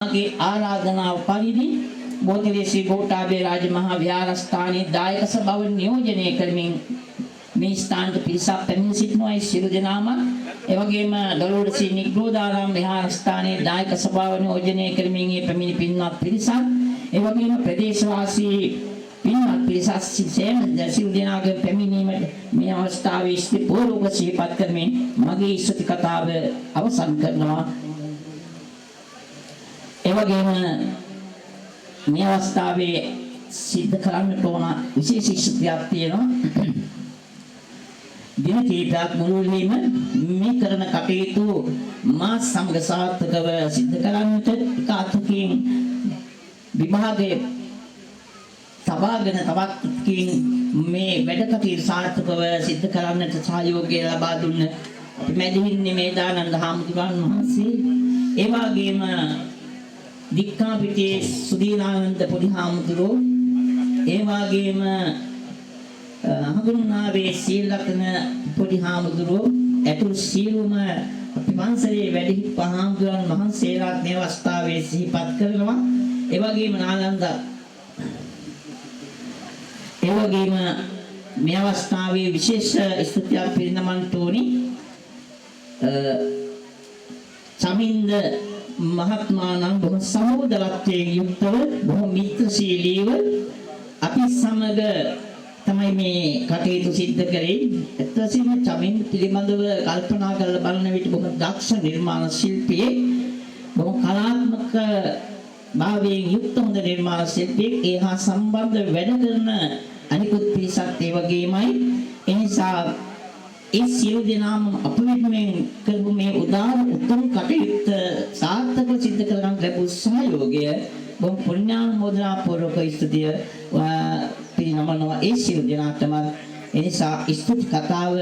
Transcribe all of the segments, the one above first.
के आराधना परिधि बोतले श्री गोटाबे राज महाविहारस्थानी दायक सभाව නියෝජනය කරමින් මේ ස්ථානට පිරිසක් පැමිණ සිටිනවා. ඒ සියලු දෙනාම එවැගේම දලුවඩ ශ්‍රී නිග්‍රෝධාරාම විහාරස්ථානයේ දායක සභාව නියෝජනය කරමින් මේ පැමිණි පින්වත් පිරිසක් එවැගේම ප්‍රදේශවාසී පින්වත් පිරිසක් සියලු දෙනාගේ පැමිණීමට මේ අවස්ථාවේ ස්තුතිපූර්වක සිහිපත් කරමින් මගේ ස්තුති කතාව අවසන් කරනවා. එවැගේම මේ අවස්ථාවේ සිද්ධ කරන්නට ඕන විශේෂ ස්තුතියක් තියෙනවා. දින කීපයක් මුළුල්ලේම මේ කරන කටයුතු මා සමග සාර්ථකව සිද්ධ කරන්නට කාතුකින් විභාගයේ තබාගෙන තවත් මේ වැඩ කටයුතු සාර්ථකව සිද්ධ කරන්නට සහයෝගය ලබා දුන්න අපි මැදිහින්නේ මේදානන්ද හාමුදුරන් වහන්සේ ඒ වගේම දික්කාපිටියේ සුදීනානන්ද පොඩි හාමුදුරුවෝ ඒ වගේම හඳුන්වාවේ සීලකන පොඩි හාමුදුරුවෝ ඇතුළු සියලුම අපි පන්සලේ වැඩිහිටි හාමුදුරන් වහන්සේලාත් මේ අවස්ථාවේ සිහිපත් කරනවා. ඒ වගේම නාලන්ද ඒ වගේම මේ අවස්ථාවේ විශේෂ ස්තුතියක් පිරිනමන්න ඕනි. සමින්ද මහත්මාණන් බොහොම සහෝදරත්වයෙන් යුක්තව බොහොම මිත්‍රශීලීව අපි සමග තමයි මේ කටයුතු සිද්ධ කරේ. එතකොටම චමින් පිළිබඳව කල්පනා කරලා බලන විට බොහොම දක්ෂ නිර්මාණ ශිල්පියෙක්, බොහොම කලාත්මක භාවයෙන් යුක්ත හොඳ නිර්මාණ ශිල්පියෙක්. ඒ හා සම්බන්ධ වැඩ කරන අනිකුත් පිරිසක් ඒ වගේමයි. එනිසා ඒ සියලු දෙනාම අප වෙනුවෙන් කරපු මේ උදාර උතුම් කටයුත්ත සාර්ථකව සිද්ධ කරගන්න ලැබුණු සහයෝගය බොහොම පුණ්‍යානුමෝදනා පූර්වක ස්තුතිය පිරිනමනවා ඒ සියලු දෙනාටම. එනිසා ස්තුති කතාව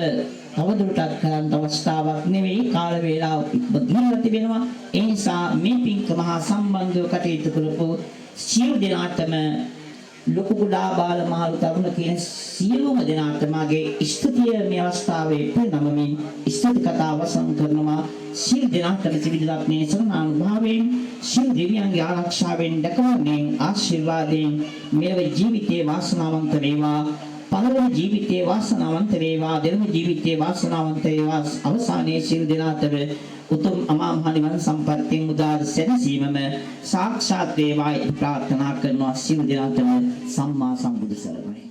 තවදුරටත් කරන්න අවස්ථාවක් නෙවෙයි, කාල වේලාව ඉක්මනට තිබෙනවා. ඒ නිසා මේ පින්කම හා සම්බන්ධව කටයුතු කරපු සියලු දෙනාටම ලොකු කුඩා බාල මහලු තරුණ කියන සියලුම දෙනාට මාගේ ස්තුතිය මේ අවස්ථාවේ පිරිනමමින් ස්තුති කතාව අවසන් කරනවා. සියලු දෙනාටම ත්‍රිවිධ සරණානුභාවයෙන් සියලු දෙවියන්ගේ ආරක්ෂාවෙන් දක්වමින් ආශිර්වාදයෙන් මෙලව ජීවිතේ වාසනාවන්ත වේවා, පරලොව ජීවිතේ වාසනාවන්ත වේවා, දෙලොව ජීවිතේ වාසනාවන්ත වේවා. අවසානයේ සියලු දෙනාටම උතුම් අමා මහ නිවන සම්පත්තියෙන් උදාර සැනසීමම සාක්ෂාත් වේවායි ප්‍රාර්ථනා කරනවා. සියලු දෙනාටම සම්මා සම්බුදු සරණයි.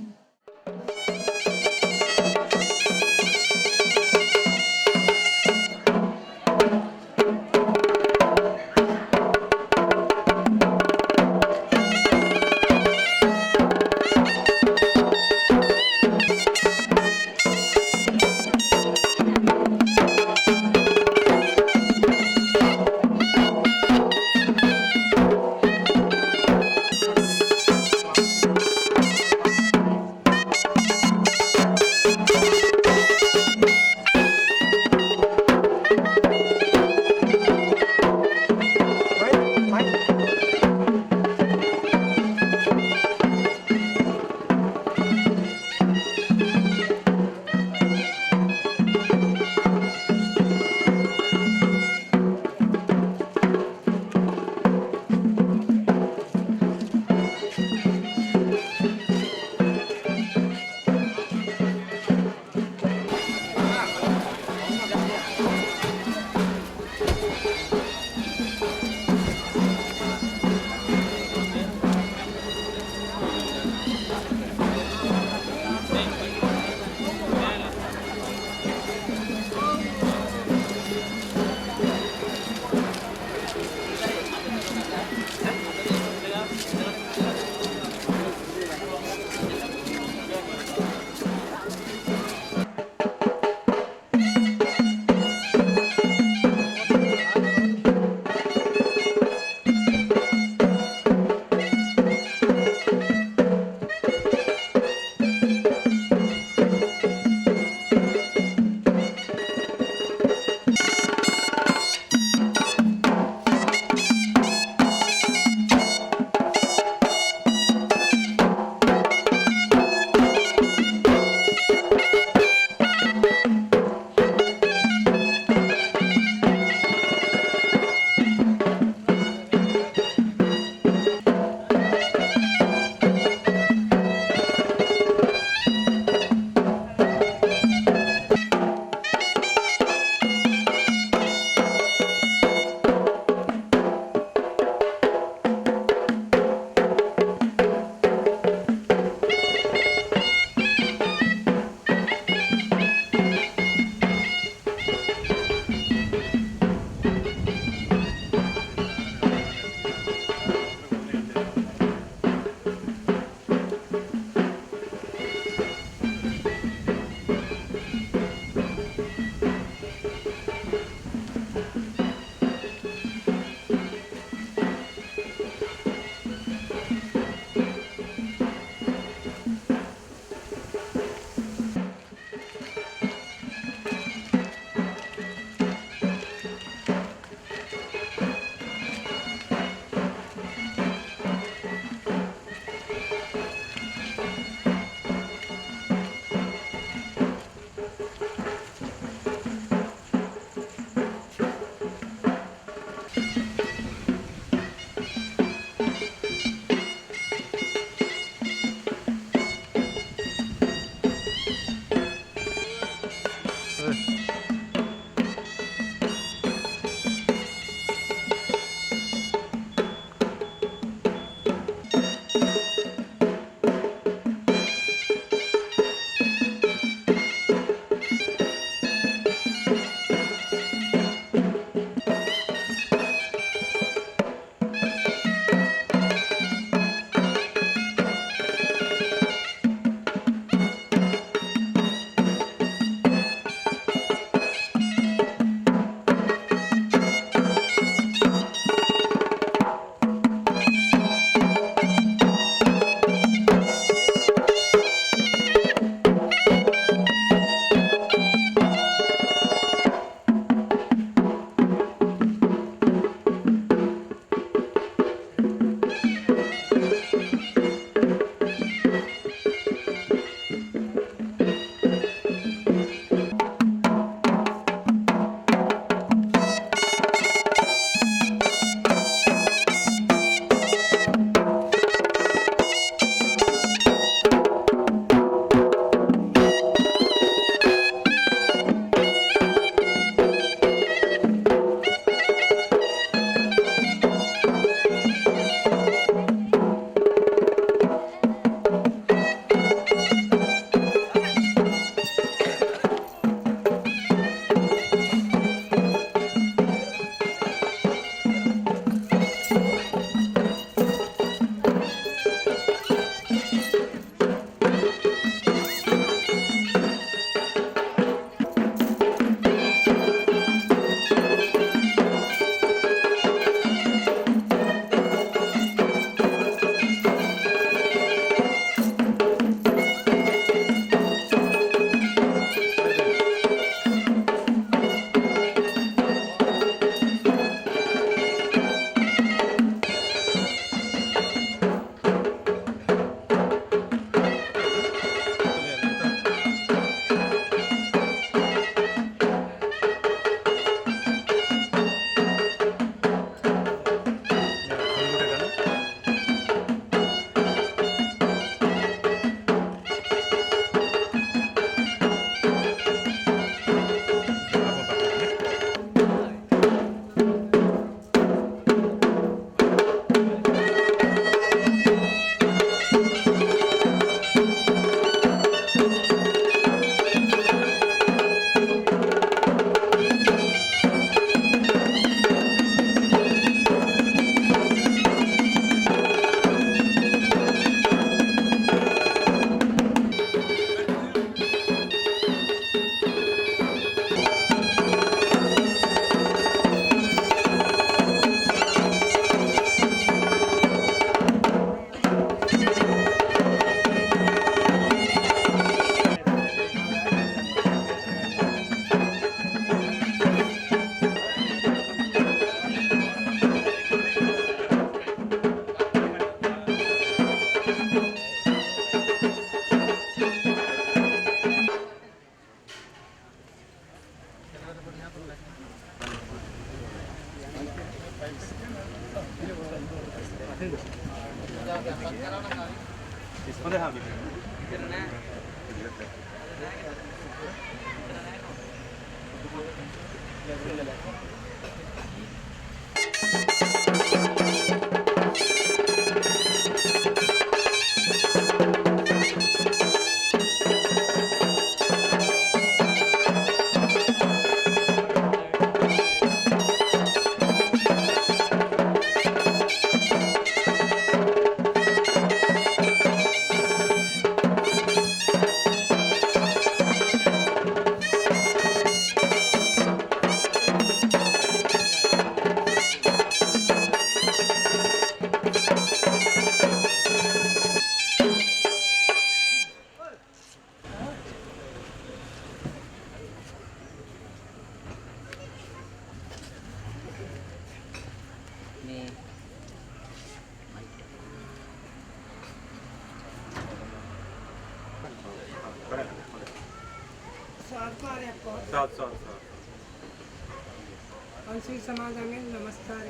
अंशिक समाधान में नमस्कार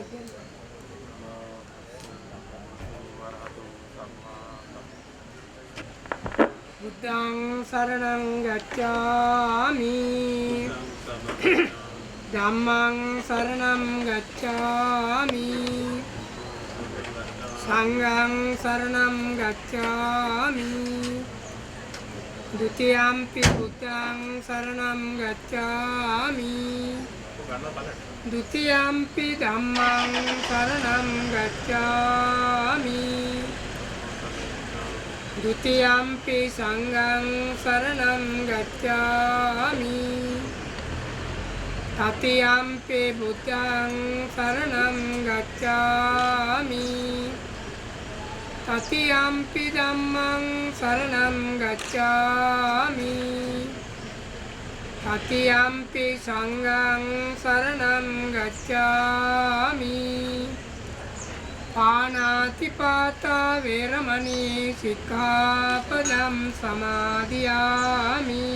बुद्धं शरणं गच्छामि धम्मं शरणं गच्छामि संघं शरणं गच्छामि द्वितीयंपि बुद्धं शरणं गच्छामि द्वितीयंपि धम्मं शरणं गच्छामि द्वितीयंपि संघं शरणं गच्छामि तृतीयंपि बुद्धं शरणं गच्छामि तृतीयंपि धम्मं शरणं गच्छामि तृतीयंपि संघं शरणं गच्छामि पानातिपाता वेरमणि सिक्खापदं समादियामि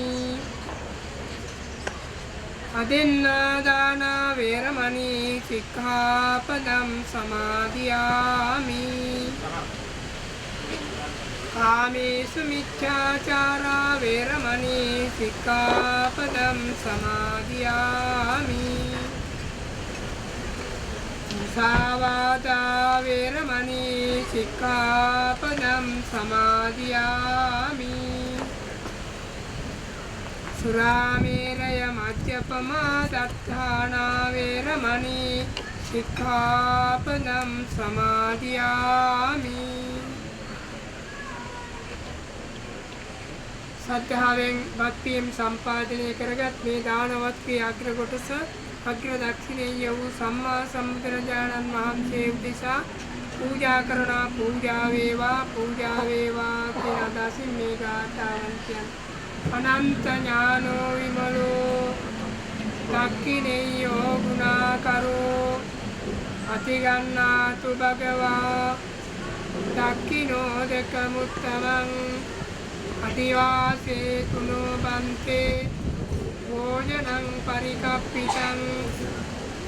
अदिन्नादान वेरमणि सिक्खापदं समादियामि कामेषु मिथ्याचारा वेरमणि सिक्खापदं समादियामि मुसावादा वेरमणि सिक्खापदं समादियामि सुरामेरय मद्यपमा दत्ताना वेरमणि सिक्खापदं समादियामि සද්ධාවෙන් භක්තියෙන් සම්පාදනය කරගත් මේ දානවත්කේ අග්‍ර කොටස අග්‍ර දක්ෂිණේය වූ සම්මා සම්බුදුරජාණන් වහන්සේ උදෙසා පූජා කරන පූජා වේවා කියන අදහසින් මේ ගාථාවන් කියන්නේ අනන්ත ඥානෝ විමලෝ දක්ඛිනේයෝ ගුණාකරෝ අතිගන්නාතු භගවා දක්ඛිනෝ දෙකමුත්තමං අදිවාසේ තුනෝ බන්තේ භෝජනං පරිකප්පිතං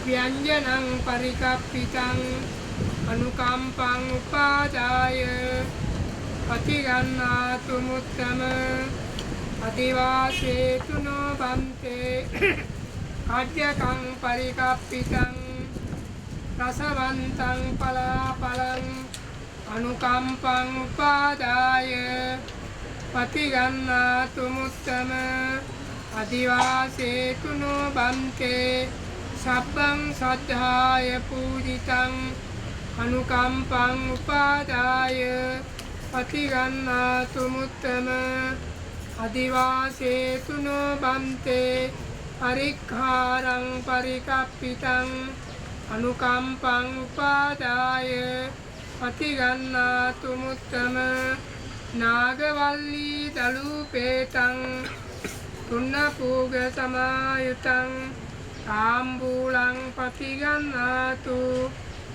ව්‍යංජනං පරිකප්පිතං අනුකම්පං උපාදාය අතිගන්නාතු මුත්තම අදිවාසේ තුනෝ බන්තේ කාඩ්‍යකං පරිකප්පිතං රසවන්තං පලාපලං අනුකම්පං උපාදාය පතිගන්නාතු මුත්තම අදිවාසේතුනෝ බන්තේ සබ්බං සද්ධාය පූජිතං අනුකම්පං උපාදාය පතිගන්නාතු මුත්තම අදිවාසේතුනෝ බන්තේ පරික්ඛාරං පරිකප්පිතං අනුකම්පං උපාදාය පතිගන්නාතු මුත්තම නාගවල්ලී දලූපේතං තුන්නපූග සමායුතං තාම්බූලං පතිගන්නාතු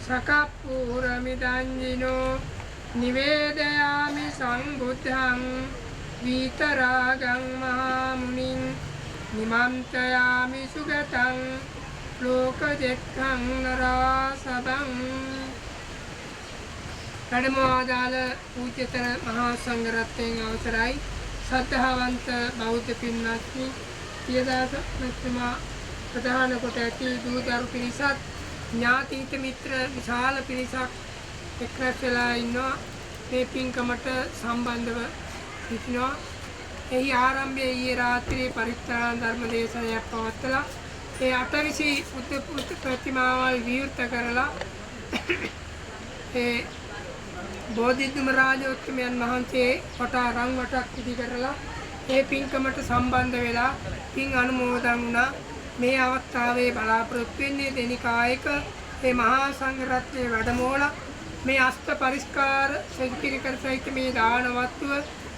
සකප්පූරමිදංජිනෝ නිවේදයාමි සංබුද්ධං වීතරාගං මහාමුනිං නිමන්තයාමි සුගතං ලෝකදෙක්ඛං නරාසබං වැඩමවාදාළ පූජ්‍යතර මහා සංඝරත්නයන් අවසරයි සද්ධාවන්ත බෞද්ධ පින්වත්නි පියදාස මෙතුමා ප්‍රධාන කොට ඇති දූදරු පිරිසත් ඥාතීත මිත්‍ර විශාල පිරිසක් එක්රැස් වෙලා ඉන්නවා මේ පින්කමට සම්බන්ධව සිටිනවා. එහි ආරම්භයේ ඊයේ රාත්‍රියේ පරිත්‍රාණ ධර්ම දේශනයක් පවත්වලා ඒ 8 බුද්ධ ප්‍රතිමාවල් විවෘත කරලා ඒ බෝධිධම්ම රාජෝත්තමයන් වහන්සේ වටා රන් වටක් ඉදි කරලා ඒ පින්කමට සම්බන්ධ වෙලා පින් අනුමෝදන් වුණා. මේ අවස්ථාවේ බලාපොරොත්තු වෙන්නේ දෙනිකායක මේ මහා සංඝරත්නයේ වැඩමවලා මේ අෂ්ට පරිස්කාර සෙල්කිරි කර සහිත මේ දාන වස්තුව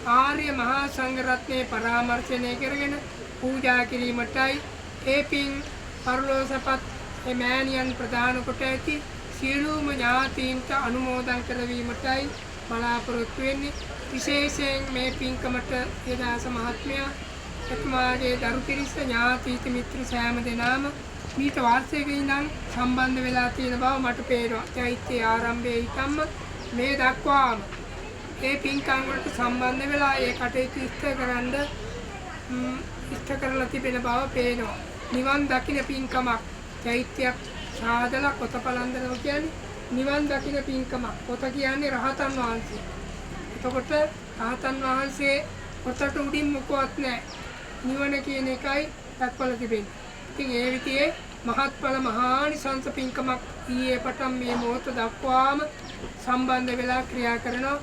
ආර්ය මහා සංඝරත්නයේ පරාමර්ශනය කරගෙන පූජා කිරීමටයි ඒ පින් පරලෝසපත් මෑණියන් ප්‍රදාන කොට ඇති සියලුම ඥාතීන්ට අනුමෝදන් කරවීමටයි බලාපොරොත්තු වෙන්නේ. විශේෂයෙන් මේ පින්කමට යදාස මහත්මයා එතුමාගේ දරු පිරිස ඥාතීත මිත්‍ර සෑම දෙනාම මීට වර්ෂයක ඉඳන් සම්බන්ධ වෙලා තියෙන බව මට පේනවා. චෛත්‍යයේ ආරම්භයේ ඉඳන්ම මේ දක්වාම ඒ පින්කම් වලට සම්බන්ධ වෙලා ඒ කටයුතු ඉෂ්ට කරලා තිබෙන බව පේනවා. නිවන් දකින්න පින්කමක් චෛත්‍යයක් සාදලා කොත පලන්දනවා කියන්නේ නිවන් දකින්න පින්කමක්. කොත කියන්නේ රහතන් වහන්සේ. එතකොට රහතන් වහන්සේ කොතට උඩින් මොකවත් නැහැ. නිවන කියන එකයි දක්වලා තිබෙන්නේ. ඉතින් ඒ විදිහේ මහත්ඵල මහානිසංස පින්කමක් ඊයේ පටන් මේ මොහොත දක්වාම සම්බන්ධ වෙලා ක්‍රියා කරනවා.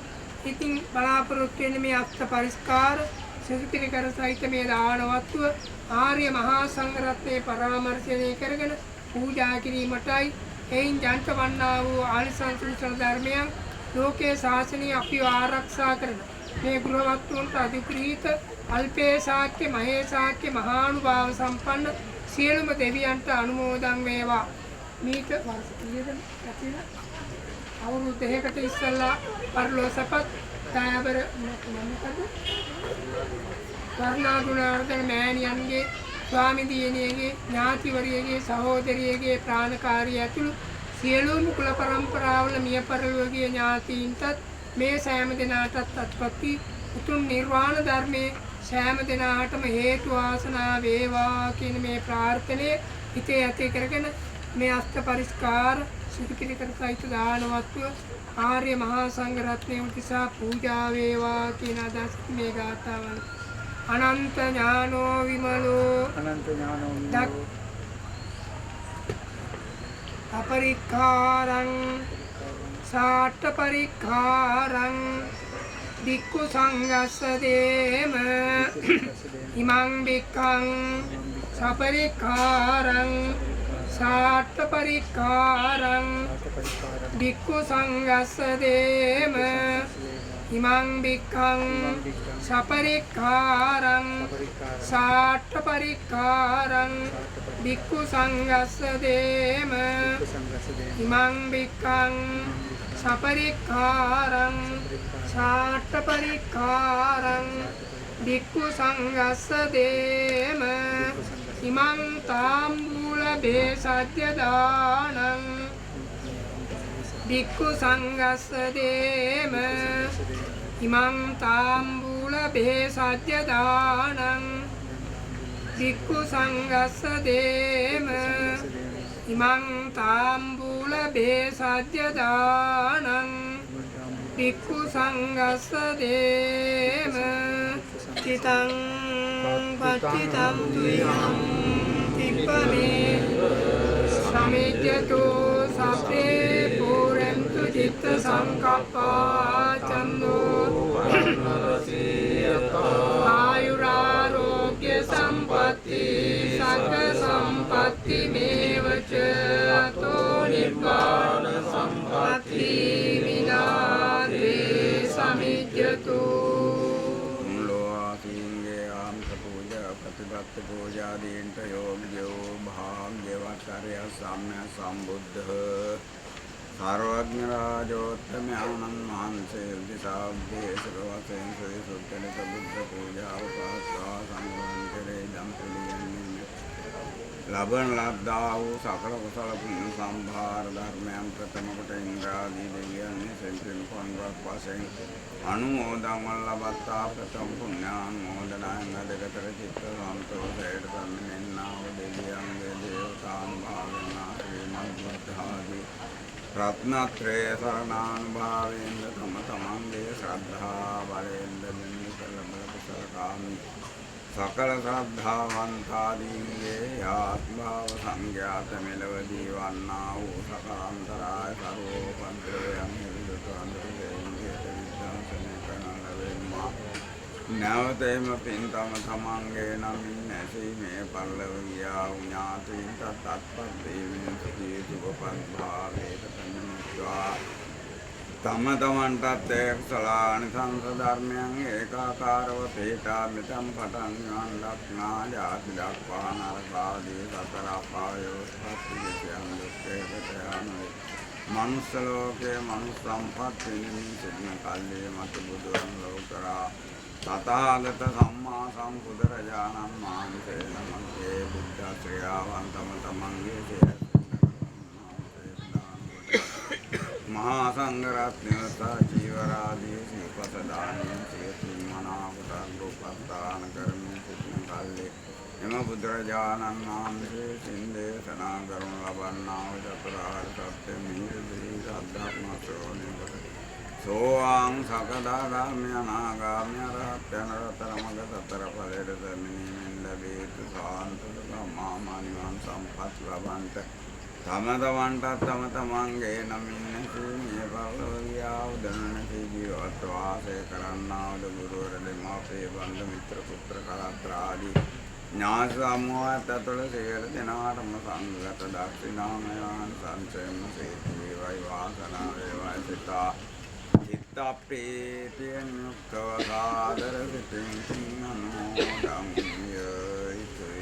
ඉතින් බලාපොරොත්තු වෙන්නේ මේ අෂ්ට පරිස්කාර සිරිපිරි කර සහිත මේ දාන වස්තුව ආර්ය මහා සංඝරත්නයේ පරාමර්ශනය කරගෙන පූජා කිරීමටයි. එයින් ජන්ත වන්නා වූ ආනිසංස කුසල ධර්මයන් ලෝකේ ශාසනය අපිව ආරක්ෂා කරන මේ ගෘහවත්තුන්ට අධිග්‍රහීත අල්පේ ශාක්‍ය මහේ ශාක්‍ය මහානුභාව සම්පන්න සියලුම දෙවියන්ට අනුමෝදන් වේවා. මීට වර්ෂ කීයද ඇතිලා අවුරුදු 2කට ඉස්සෙල්ලා පරලෝසපත් දයාබර මොකද කරුණාගුණාර්ධන මෑණියන්ගේ ස්වාමි දියණියගේ ඥාතිවරියගේ සහෝදරියගේ ප්‍රාණකාරිය ඇතුළු සියලුම කුල පරම්පරාවල මිය පරලෝකීය ඥාතීන්ටත් මේ සෑම දිනාටත් අත්පත්ති උතුම් නිර්වාණ ධර්මයේ සෑම දිනාටම හේතු ආසනා වේවා කියන මේ ප්‍රාර්ථනය හිතේ ඇති කරගෙන මේ අෂ්ට පරිස්කාර සිදුකිරි කර සහිත දාන වස්තුව ආර්ය මහා සංඝ රත්නයේ උදෙසා පූජා වේවා කියන අදහස මේ ගාථාවල අනන්ත ඥානෝ විමලෝ අපරික්ඛාරං සාට්ඨ පරික්ඛාරං දික්ඛු සංඝස්ස දේම ඉමං බික්ඛං සපරික්ඛාරං සාට්ඨ පරික්ඛාරං දික්ඛු සංඝස්ස දේම ඉමං බික්ඛං සපරික්ඛාරං සාට්ඨ පරික්ඛාරං දික්ඛු සංඝස්ස දේම ඉමං බික්ඛං සපරික්ඛාරං සාට්ඨ පරික්ඛාරං දික්ඛු සංඝස්ස දේම ඉමං තාම්බූල බේසජ්‍ය දානං දික්ඛු සංඝස්ස දේම ඉමං තාම්බූල බේසජ්‍ය දානං දික්ඛු සංඝස්ස දේම ඉමං තාම්බූල බේසජ්‍ය දානං දික්ඛු සංඝස්ස දේම චිතං පච්චිතං තුයං තිප්පමේ සමිජ්ජතු සප්පේ පුරන්තු චිත්ත සංකප්පා චන්දෝ ආයුරාරෝග්‍ය සම්පatti සග්ග සම්පatti මේවච අතෝ නිබ්බාන සම්පatti විනාතේ සමිජ්ජතු प्रतिभक्त पूजादींट योग्यो भाग्यवत्कर्य साम्य संबुद्ध सर्वज्ञ राजोत्तमानंद महंसे दिशाब्दे सर्वसेन सुचलित बुद्ध पूजा उपासना संगंतरे लबन लब्धावु सकल कुशल पुण्य संभार धर्म्यां प्रथम කොට इंद्रादि देव्यानि सेंत्रिन පංගුවක් වශයෙන් අනුමෝදන් ලබත්තා ප්‍රථම පුණ්‍යානුමෝදනයන් අධිගතර චිත්ත සන්තෝෂයට පැමිණෙන්නා වූ දෙවියන්ගේ දේවතානුභාවයෙන් ශ්‍රීමත් බුද්ධාදී රත්නත්‍රය සරණානුභාවයෙන්ද තම තමන්ගේ ශ්‍රද්ධා බලයෙන්ද මෙන්න කළ බල කුසල කාමී සකල ශ්‍රද්ධාවන්තාදීන්ගේ ආත්මාව සංඝයාත මෙලවදී වන්නා වූ සකලාන්තරාය සර්වෝපද්‍රවයන් හිරිදුතු අඳුරෙන්ගේ විද්‍යාසනය කරන ලැබෙන්නා නැවතෙම පින් තම තමන්ගේ නමින් ඇසීමේ පල්ලව ගියා වූ ඥාතීන්ට තත්පත් දේවින් සිටී සුභපත් භාවයට පැමිණෙත්වා තම තමන්ටත් එක්සලානිසංස ධර්මයන් ඒකාකාරව පිහිටා මෙතම් පටන් නිවන් දක්නා ජාති දක්වා නරකාදී සතර අපායෝ සත්‍තිගතයන් දුක්ඛයට යනුයි මනුස්ස ලෝකයේ මනුස්ස සම්පත් වෙනින් සිටින කල්ලි මත බුදුන් ලෝකරා තථාගත සම්මා සම්බුදුරජාණන් වහන්සේ නමස්සේ බුද්ධ ශ්‍රේයාවන් තම තමන්ගේ මහා සංඝරත්නය සහ චීවරාදී සිව්පසදානයන් සියතින් මනාවකට රූපස්ථාන කරමින් සිටින කල්ලි එම බුදුරජාණන් වහන්සේ සින්දේශනා කරනු ලබන්නා වූ චතුරාර්ය සත්‍ය මිහිරි සද්ධර්ම ශ්‍රවණය කොට සෝවාන් සකදාගාමී අනාගාමී අරහත් යන රතන මඟ සතර ඵලයට පැමිණීමෙන් ලැබී යුතු සාන්ත මහා නිවන් සම්පත් ලබන්ට තම තමන්ටත් තම තමන්ගේ නමින් නැසීමේ පවලවියා උදනනසී ජීවත් වාසය කරන්නා වූ ගුරුවර දෙමාපිය බන්ධු මිත්‍ර පුත්‍ර කලත්‍ර ආදී ඥාති සමූහයත් ඇතුළු සියලු දෙනාටම සංඝගත දක්ෂිනාමයන් සංසයම සේතු වේවායි වාසනාව වේවායි සිතා චිත්ත ප්‍රීතියෙන් යුක්තව සාදර සිතින් අනුමෝදන් යයිතේ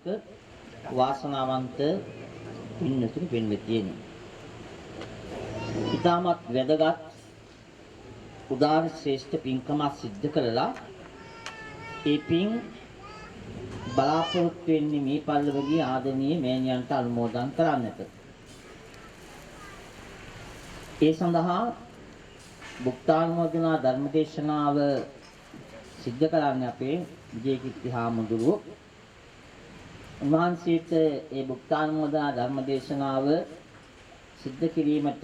එක්ක වාසනාවන්ත පින්නතුනි පින්වෙතියනි. ඊටමත් වැදගත් උදාර ශ්‍රේෂ්ඨ පින්කමක් සිද්ධ කළා. ඒ පින් බලාපොරොත්තු වෙන්නේ මේ පල්ලවගේ ආදරණීය මෑණියන්ට අනුමෝදන් කරන්නට. ඒ සඳහා බුක්තානුමෝදනා ධර්මදේශනාව සිද්ධ කරන්නේ අපේ විජේකීර්ති හාමුදුරුවෝ. උන්වහන්සේට ඒ බුක්තානුමෝදනා ධර්මදේශනාව සිද්ධ කිරීමට